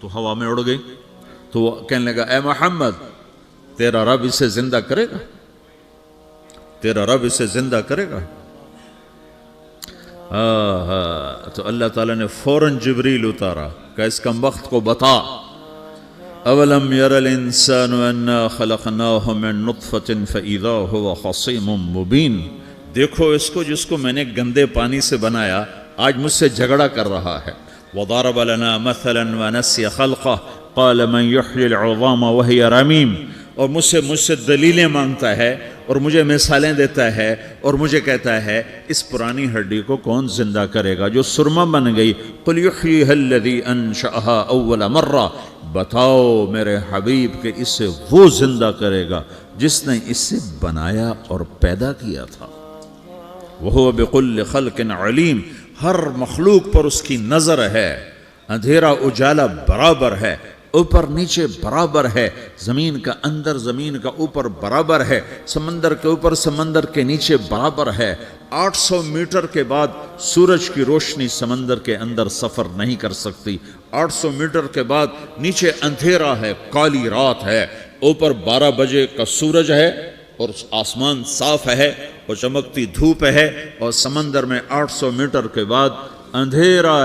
تو ہوا میں اڑ گئی. تو وہ کہنے لگا اے محمد تیرا رب اسے زندہ کرے گا, تیرا رب اسے زندہ کرے گا. تو اللہ تعالیٰ نے فوراً جبریل اتارا کہ اس کم وقت کو بتا, اولم یر الانسان انا خلقناہ من نطفۃ فاذا هو خصیم مبین, دیکھو اس کو جس کو میں نے گندے پانی سے بنایا آج مجھ سے جھگڑا کر رہا ہے. وضرب لنا مثلا ونسی خلقہ قال من یحیی العظام وہی رمیم, اور مجھ سے دلیلیں مانگتا ہے اور مجھے مثالیں دیتا ہے اور مجھے کہتا ہے اس پرانی ہڈی کو کون زندہ کرے گا جو سرما بن گئی. قل یحییھا الذی انشأھا اول مرہ, بتاؤ میرے حبیب کہ اسے وہ زندہ کرے گا جس نے اسے بنایا اور پیدا کیا تھا. وہو بکل خلق علیم, ہر مخلوق پر اس کی نظر ہے, اندھیرا اجالا برابر ہے, اوپر نیچے برابر ہے, زمین کا اندر زمین کا اوپر برابر ہے, سمندر کے اوپر سمندر کے نیچے برابر ہے. 800 میٹر کے بعد سورج کی روشنی سمندر کے اندر سفر نہیں کر سکتی. 800 میٹر کے بعد نیچے اندھیرا ہے, کالی رات ہے, اوپر 12 بجے کا سورج ہے اور آسمان صاف ہے اور چمکتی دھوپ ہے, اور سمندر میں 800 میٹر کے بعد اندھیرا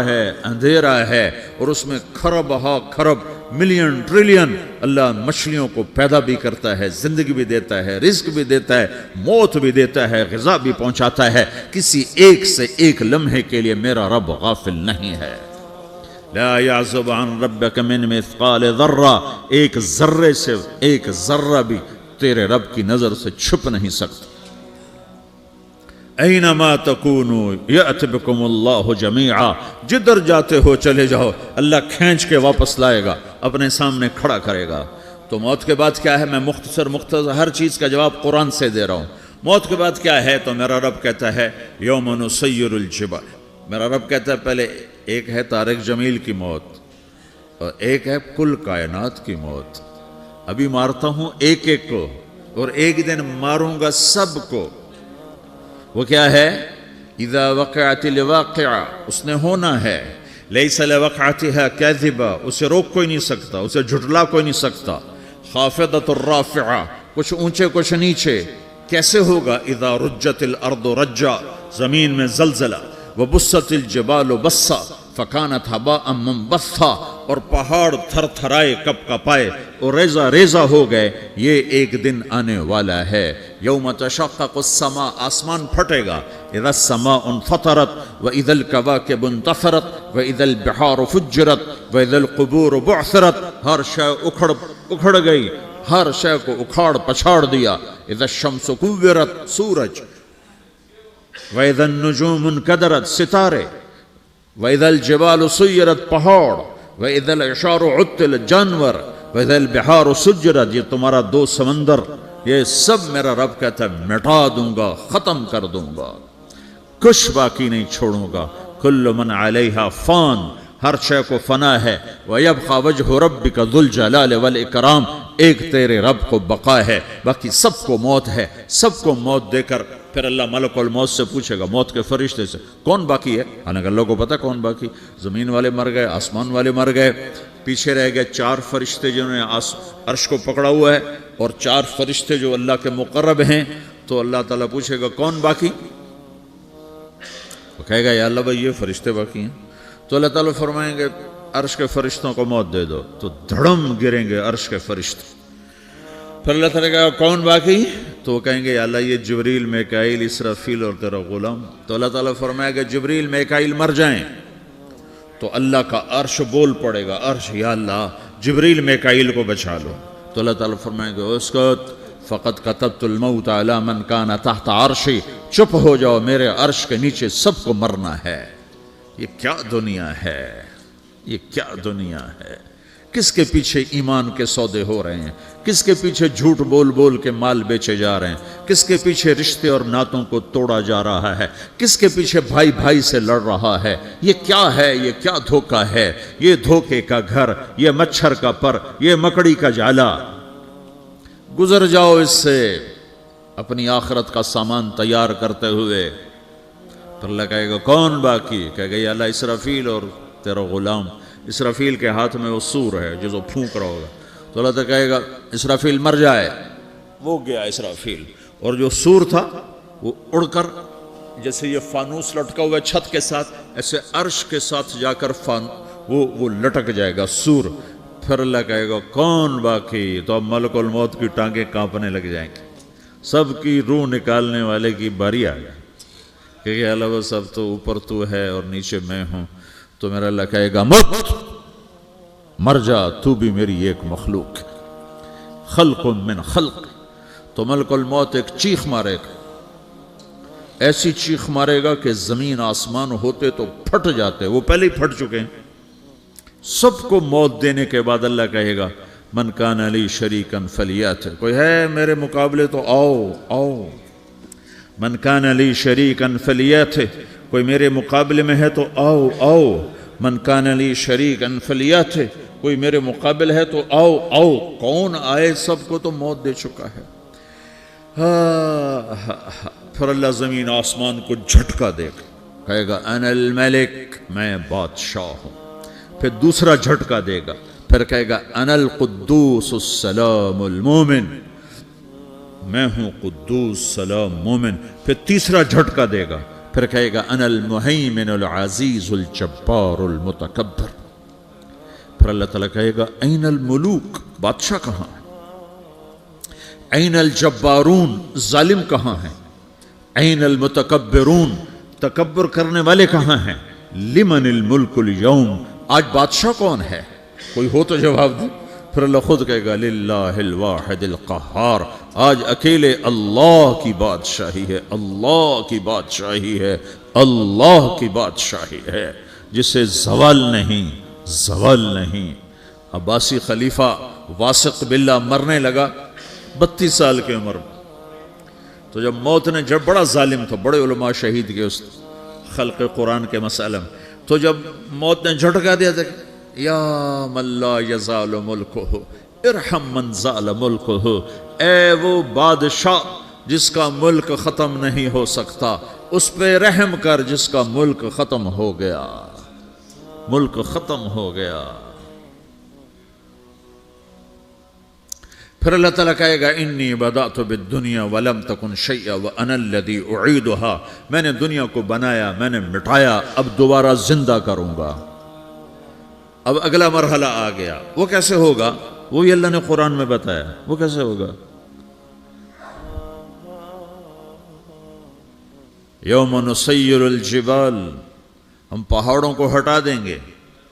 ہے اور اس میں کھرب ہا کھرب ملین ٹریلین اللہ مچھلیوں کو پیدا بھی کرتا ہے, زندگی بھی دیتا ہے, رزق بھی دیتا ہے, موت بھی دیتا ہے, غذا بھی پہنچاتا ہے. کسی ایک سے ایک لمحے کے لیے میرا رب غافل نہیں ہے. لا يعزب عن ربك من مثقال ذرہ, ایک ذرے سے ایک ذرہ بھی تیرے رب کی نظر سے چھپ نہیں سکتا. اینما تکونوا یأت بکم اللہ جمیعا, جدھر جاتے ہو چلے جاؤ اللہ کھینچ کے واپس لائے گا, اپنے سامنے کھڑا کرے گا. تو موت کے بعد کیا ہے؟ میں مختصر ہر چیز کا جواب قرآن سے دے رہا ہوں. موت کے بعد کیا ہے؟ تو میرا رب کہتا ہے یوم نسیر الجبال. میرا رب کہتا ہے پہلے ایک ہے طارق جمیل کی موت اور ایک ہے کل کائنات کی موت. ابھی مارتا ہوں ایک ایک کو اور ایک دن ماروں گا سب کو. وہ کیا ہے؟ اذا وقعت الواقعہ, اس نے ہونا ہے. لیس لوقعتها کاذبہ, اسے روک کوئی نہیں سکتا, اسے جھٹلا کوئی نہیں سکتا. خافضۃ الرافعہ, کچھ اونچے کچھ نیچے. کیسے ہوگا؟ اذا رجت الارض رجا, زمین میں زلزلہ. وبست الجبال بسا فکانت ہباء منبثا, اور پہاڑ تھر تھرائے کپ کپائے اور ریزہ ریزہ ہو گئے. یہ ایک دن آنے والا ہے. یوم تشقق السماء, آسمان پھٹے گا. اذا السماء انفطرت واذا الكواكب انتثرت واذا البحار فجرت واذا القبور بعثرت, ہر شے اکھڑ گئی, ہر شے کو اکھاڑ پچھاڑ دیا. اذا الشمس کورت, سورج. واذا النجوم انکدرت, ستارے. وَإِذَا الْجِبَالُ سُيِّرَتْ, پہاڑ. وَإِذَا الْعِشَارُ عُطِّلَتْ, جانور. وَإِذَا الْبِحَارُ سُجِّرَتْ, یہ تمہارا دو سمندر, یہ سب میرا رب کہتا ہے مٹا دوں گا, ختم کر دوں گا, کچھ باقی نہیں چھوڑوں گا. كُلُّ مَنْ عَلَيْهَا فان, ہر شے کو فنا ہے. وَيَبْقَى وَجْهُ رَبِّكَ ذُو الْجَلَالِ وَالْإِكْرَامِ, ایک تیرے رب کو بقا ہے, باقی سب کو موت ہے. سب کو موت دے کر پھر اللہ ملک الموت سے پوچھے گا, موت کے فرشتے سے, کون باقی ہے؟ حالانکہ اللہ کو پتا کون باقی. زمین والے مر گئے, آسمان والے مر گئے, پیچھے رہ گئے 4 فرشتے جنہوں نے عرش کو پکڑا ہوا ہے اور 4 فرشتے جو اللہ کے مقرب ہیں. تو اللہ تعالیٰ پوچھے گا کون باقی؟ وہ کہے گا یا اللہ بھائی یہ فرشتے باقی ہیں. تو اللہ تعالیٰ فرمائیں گے عرش کے فرشتوں کو موت دے دو. تو دھڑم گریں گے عرش کے فرشتے. پھر اللہ تعالیٰ کہا کون باقی؟ تو وہ کہیں گے یا اللہ یہ جبریل میکائیل اسرافیل اور تیرا غلام. تو اللہ تعالیٰ فرمائے گا جبریل میکائیل مر جائیں. تو اللہ کا عرش بول پڑے گا, عرش یا اللہ جبریل میکائیل کو بچا لو. تو اللہ تعالیٰ فرمائے گا اسکت فقط کتبت الموت علی من کان تحت عرشی, چپ ہو جاؤ, میرے عرش کے نیچے سب کو مرنا ہے. یہ کیا دنیا ہے, یہ کیا دنیا ہے. کس کے پیچھے ایمان کے سودے ہو رہے ہیں, کس کے پیچھے جھوٹ بول بول کے مال بیچے جا رہے ہیں, کس کے پیچھے رشتے اور ناتوں کو توڑا جا رہا ہے, کس کے پیچھے بھائی بھائی سے لڑ رہا ہے. یہ کیا ہے, یہ کیا دھوکہ ہے, یہ دھوکے کا گھر, یہ مچھر کا پر, یہ مکڑی کا جالا. گزر جاؤ اس سے اپنی آخرت کا سامان تیار کرتے ہوئے. پھر اللہ کہے گا کون باقی؟ کہے گا یا اللہ اسرافیل اور تیرا غلام. اسرافیل کے ہاتھ میں وہ سور ہے جو پھونک رہا ہوگا، تو اللہ تعالیٰ کہے گا اسرافیل مر جائے، وہ گیا اسرافیل، اور جو سور تھا وہ اڑ کر جیسے یہ فانوس لٹکا ہوا ہے چھت کے ساتھ، ایسے عرش کے ساتھ جا کر وہ لٹک جائے گا سور. پھر اللہ کہے گا کون باقی؟ تو اب ملک الموت کی ٹانگیں کانپنے لگ جائیں گی، سب کی روح نکالنے والے کی باری آ گئی، کہ اللہ وہ سب تو اوپر تو ہے اور نیچے میں ہوں. تو میرا اللہ کہے گا مت، مر جا، تو بھی میری ایک مخلوق ہے، خلق من خلق. تو ملک الموت ایک چیخ مارے گا، ایسی چیخ مارے گا کہ زمین آسمان ہوتے تو پھٹ جاتے، وہ پہلے ہی پھٹ چکے ہیں. سب کو موت دینے کے بعد اللہ کہے گا من کان علی شریکن فلیات، کوئی ہے میرے مقابلے تو آؤ آؤ. من کان علی شریکن فلیات، کوئی میرے مقابلے میں ہے تو آؤ آؤ. من کان علی شریکن فلیات، کوئی میرے مقابل ہے تو آؤ آؤ. کون آئے؟ سب کو تو موت دے چکا ہے. پھر اللہ زمین آسمان کو جھٹکا دے گا، کہے گا انا الملک، میں بادشاہ ہوں. پھر دوسرا جھٹکا دے گا، پھر کہے گا انا القدوس السلام المومن، میں ہوں قدوس سلام مومن. پھر تیسرا جھٹکا دے گا، پھر کہے گا انا المہیمن العزیز الجبار المتکبر. پھر اللہ تعالیٰ کہے گا این الملوک، بادشاہ کہاں ہے؟ این الجبارون، ظالم کہاں ہیں؟ این المتکبرون، تکبر کرنے والے کہاں ہیں؟ لمن الملک اليوم، آج بادشاہ کون ہے؟ کوئی ہو تو جواب دے. پھر اللہ خود کہے گا للہ الواحد القہار، آج اکیلے اللہ کی بادشاہی ہے، اللہ کی بادشاہی ہے، اللہ کی بادشاہی ہے، جسے زوال نہیں، زوال نہیں. عباسی خلیفہ واثق باللہ مرنے لگا 32 سال کی عمر میں. تو جب موت نے، جب بڑا ظالم تھا، بڑے علماء شہید کے اس خلق قرآن کے مسئلہ میں، تو جب موت نے جھٹکا دیا تھا یا من لا یزال ملکہ ارحم من زال ملکہ، اے وہ بادشاہ جس کا ملک ختم نہیں ہو سکتا، اس پہ رحم کر جس کا ملک ختم ہو گیا، ملک ختم ہو گیا. پھر اللہ تعالیٰ کہے گا انی بدأت بالدنیا ولم تکن شیئا وانا الذی اعیدہا، میں نے دنیا کو بنایا، میں نے مٹایا، اب دوبارہ زندہ کروں گا. اب اگلا مرحلہ آ گیا، وہ کیسے ہوگا؟ وہ بھی اللہ نے قرآن میں بتایا. وہ کیسے ہوگا؟ یوم نسیر الجبال، ہم پہاڑوں کو ہٹا دیں گے،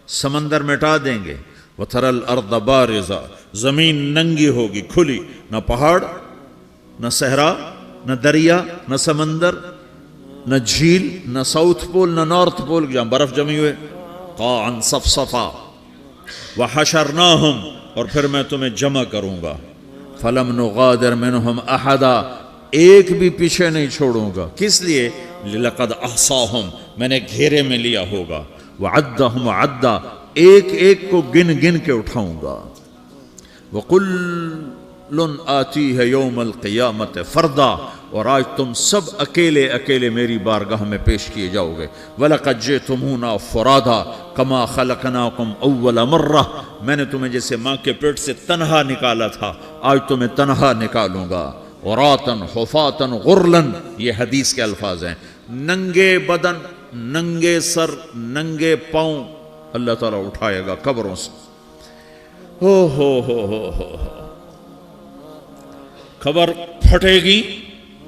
سمندر مٹا دیں گے. وَتَرَى الْأَرْضَ بَارِزَةً، زمین ننگی ہوگی، کھلی، نہ پہاڑ، نہ صحرا، نہ دریا، نہ سمندر، نہ جھیل، نہ ساؤتھ پول، نہ نارتھ پول جہاں برف جمی ہوئے. قَاعًا صَفْصَفًا وَحَشَرْنَاهُمْ، اور پھر میں تمہیں جمع کروں گا. فَلَمْ نُغَادِرْ مِنْهُمْ أَحَدًا، ایک بھی پیچھے نہیں چھوڑوں گا. کس لیے؟ لَقَدْ أَحْصَاهُمْ، میں نے گھیرے میں لیا ہوگا. وَعَدَّهُمْ عَدًّا، ایک ایک کو گن گن کے اٹھاؤں گا. وَكُلٌّ آتِيهَ يَوْمَ الْقِيَامَةِ فَرْدًا، اور آج تم سب اکیلے اکیلے میری بارگاہ میں پیش کیے جاؤ گے. وَلَقَدْ جِئْتُمُونَا فُرَادًا كَمَا خَلَقْنَاكُمْ أَوَّلَ مَرَّةٍ، میں نے تمہیں جیسے ماں کے پیٹ سے تنہا نکالا تھا، آج تمہیں تنہا نکالوں گا. عُرَاةً حُفَاةً غُرْلًا، یہ حدیث کے الفاظ ہیں. ننگے بدن، ننگے سر، ننگے پاؤں اللہ تعالیٰ اٹھائے گا قبروں سے. ہو قبر پھٹے گی،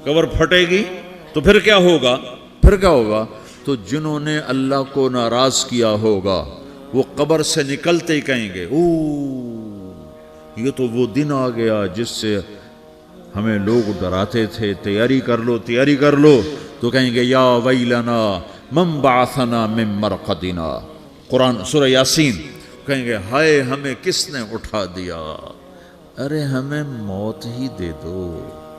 قبر پھٹے گی تو پھر کیا ہوگا؟ پھر کیا ہوگا؟ تو جنہوں نے اللہ کو ناراض کیا ہوگا وہ قبر سے نکلتے ہی کہیں گے یہ تو وہ دن آ گیا جس سے ہمیں لوگ ڈراتے تھے، تیاری کر لو تیاری کر لو. تو کہیں گے یا ویلنا من بعثنا من مرقدنا، قرآن سورہ یاسین. کہیں گے ہائے ہمیں کس نے اٹھا دیا، ارے ہمیں موت ہی دے دو،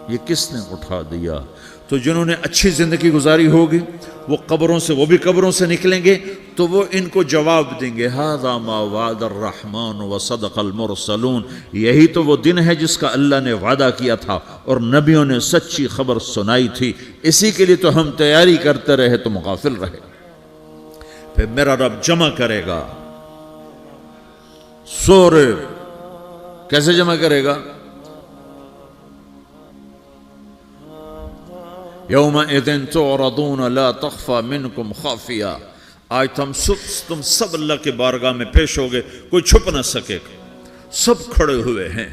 یہ کس نے اٹھا دیا. تو جنہوں نے اچھی زندگی گزاری ہوگی وہ قبروں سے، وہ بھی قبروں سے نکلیں گے تو وہ ان کو جواب دیں گے ھذا ما وعد الرحمن وصدق المرسلون، یہی تو وہ دن ہے جس کا اللہ نے وعدہ کیا تھا اور نبیوں نے سچی خبر سنائی تھی، اسی کے لیے تو ہم تیاری کرتے رہے، تم غافل رہے. پھر میرا رب جمع کرے گا سورے کیسے جمع کرے گا؟ یومئذ تعرضون لا تخفى منکم خافیہ، آج تم سب اللہ کے بارگاہ میں پیش ہوگے، کوئی چھپ نہ سکے گا، سب کھڑے ہوئے ہیں۔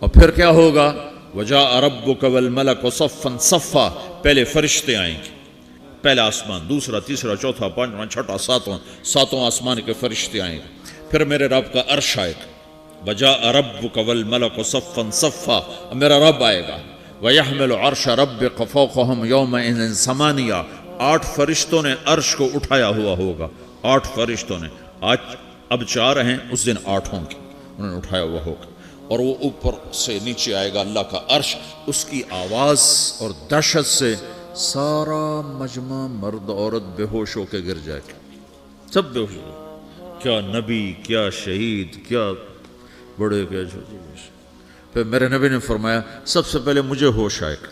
اور پھر کیا ہوگا؟ وجاء ربک والملک صفا صفا، پہلے فرشتے آئیں گے، پہلا آسمان، دوسرا، تیسرا، چوتھا، پانچواں، چھٹا، ساتواں آسمان کے فرشتے آئیں گے، پھر میرے رب کا عرش آئے گا، وجاء ربک والملک صفا صفا، میرا رب آئے گا، وَيَحْمِلُ عَرْشَ رَبِّكَ فَوْقَهُمْ يَوْمَئِذٍ ثَمَانِيَةٌ، 8 فرشتوں نے عرش کو اٹھایا ہوا ہوگا، 8 فرشتوں نے، آج اب 4 ہیں، اس دن 8 ہوں گے، انہوں نے اٹھایا ہوا ہوگا، اور وہ اوپر سے نیچے آئے گا اللہ کا عرش، اس کی آواز اور دہشت سے سارا مجمع مرد عورت بے ہوش ہو کے گر جائے گا، سب بے ہوش ہو، کیا نبی، کیا شہید، کیا بڑے، کیا چھوٹے۔ پھر میرے نبی نے فرمایا سب سے پہلے مجھے ہوش آئے گا،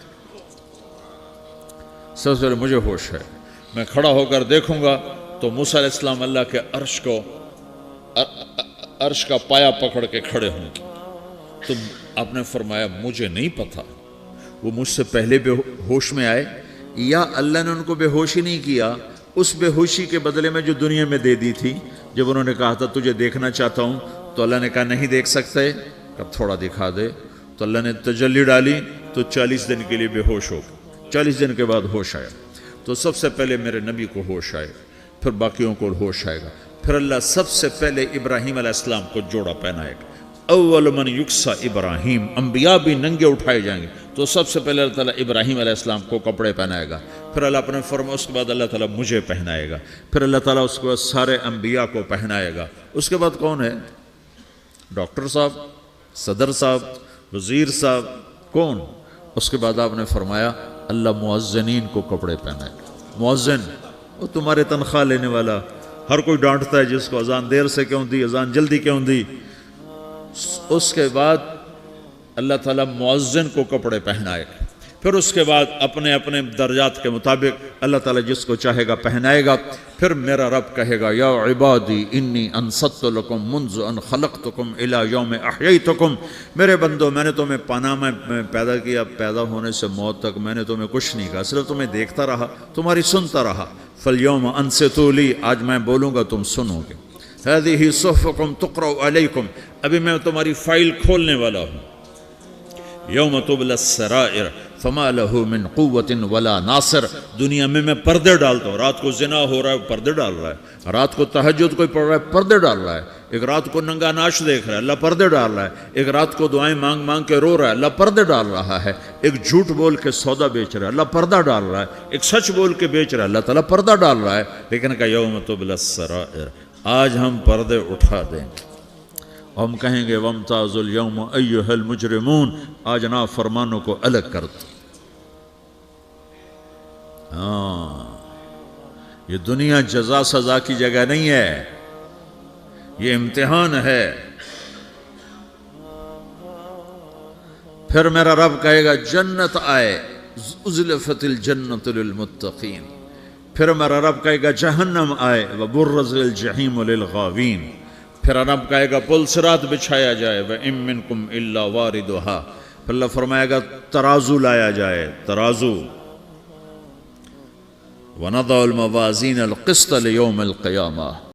سب سے پہلے مجھے ہوش ہے، میں کھڑا ہو کر دیکھوں گا تو موسیٰ علیہ السلام اللہ کے عرش کا پایا پکڑ کے کھڑے ہوں گے۔ تو آپ نے فرمایا مجھے نہیں پتا وہ مجھ سے پہلے بے ہوش میں آئے یا اللہ نے ان کو بے ہوش ہی نہیں کیا، اس بے ہوشی کے بدلے میں جو دنیا میں دے دی تھی، جب انہوں نے کہا تھا تجھے دیکھنا چاہتا ہوں تو اللہ نے کہا نہیں دیکھ سکتے، اب تھوڑا دکھا دے، تو اللہ نے تجلی ڈالی تو 40 دن کے لیے بے ہوش ہو گئے، 40 دن کے بعد ہوش آیا۔ تو سب سے پہلے میرے نبی کو ہوش آئے، پھر باقیوں کو ہوش آئے گا، پھر اللہ سب سے پہلے ابراہیم علیہ السلام کو جوڑا پہنائے گا، اول من یکسا ابراہیم، انبیاء بھی ننگے اٹھائے جائیں گے، تو سب سے پہلے اللہ تعالیٰ ابراہیم علیہ السلام کو کپڑے پہنائے گا، پھر اللہ اپنے فرما، اس کے بعد اللہ تعالیٰ مجھے پہنائے گا، پھر اللہ تعالیٰ اس کے بعد سارے انبیاء کو پہنائے گا۔ اس کے بعد کون ہے؟ ڈاکٹر صاحب، صدر صاحب، وزیر صاحب، کون؟ اس کے بعد آپ نے فرمایا اللہ مؤذنین کو کپڑے پہنائے گا۔ مؤذن وہ تمہارے تنخواہ لینے والا، ہر کوئی ڈانٹتا ہے جس کو اذان دیر سے کیوں دی، اذان جلدی کیوں دی۔ اس کے بعد اللہ تعالیٰ مؤذن کو کپڑے پہنائے گا، پھر اس کے بعد اپنے اپنے درجات کے مطابق اللہ تعالیٰ جس کو چاہے گا پہنائے گا۔ پھر میرا رب کہے گا یا عبادی انی انصت لکم منذ ان خلقتکم الی یوم احییتکم، میرے بندو میں نے تمہیں پاناہ میں پیدا کیا، پیدا ہونے سے موت تک میں نے تمہیں کچھ نہیں کہا، صرف تمہیں دیکھتا رہا، تمہاری سنتا رہا۔ فالیوم انصتوا لی، آج میں بولوں گا تم سنو گے۔ ہذہ صحفکم تقرأ علیکم، ابھی میں تمہاری فائل کھولنے والا ہوں۔ یوم تبلی السرائر فما لہ من قوت ولا ناصر، دنیا میں پردے ڈالتا ہوں، رات کو زنا ہو رہا ہے پردے ڈال رہا ہے، رات کو تہجد کوئی پڑھ رہا ہے پردے ڈال رہا ہے، ایک رات کو ننگا ناچ دیکھ رہا ہے اللہ پردے ڈال رہا ہے، ایک رات کو دعائیں مانگ مانگ کے رو رہا ہے اللہ پردے ڈال رہا ہے، ایک جھوٹ بول کے سودا بیچ رہا ہے اللہ پردہ ڈال رہا ہے، ایک سچ بول کے بیچ رہا ہے اللہ تعالیٰ پردہ ڈال رہا ہے۔ لیکن کہ یوم تبلی السرائر، آج ہم پردے اٹھا دیں گے، ہم کہیں گے وامتازوا اليوم ایھا المجرمون، آج نافرمانوں کو الگ کر دو۔ ہاں، یہ دنیا جزا سزا کی جگہ نہیں ہے، یہ امتحان ہے۔ پھر میرا رب کہے گا جنت آئے، ازلفت الجنت للمتقین، پھر میرا رب کہے گا جہنم آئے، وبرز الجحیم للغاوین، پھر رب کہے گا پل صراط بچھایا جائے، وَإِن مِّنكُمْ إِلَّا وَارِدُهَا، پھر اللہ فرمائے گا ترازو لایا جائے، ترازو، وَنَضَعُ الْمَوَازِينَ الْقِسْطَ لِيَوْمِ الْقِيَامَةِ،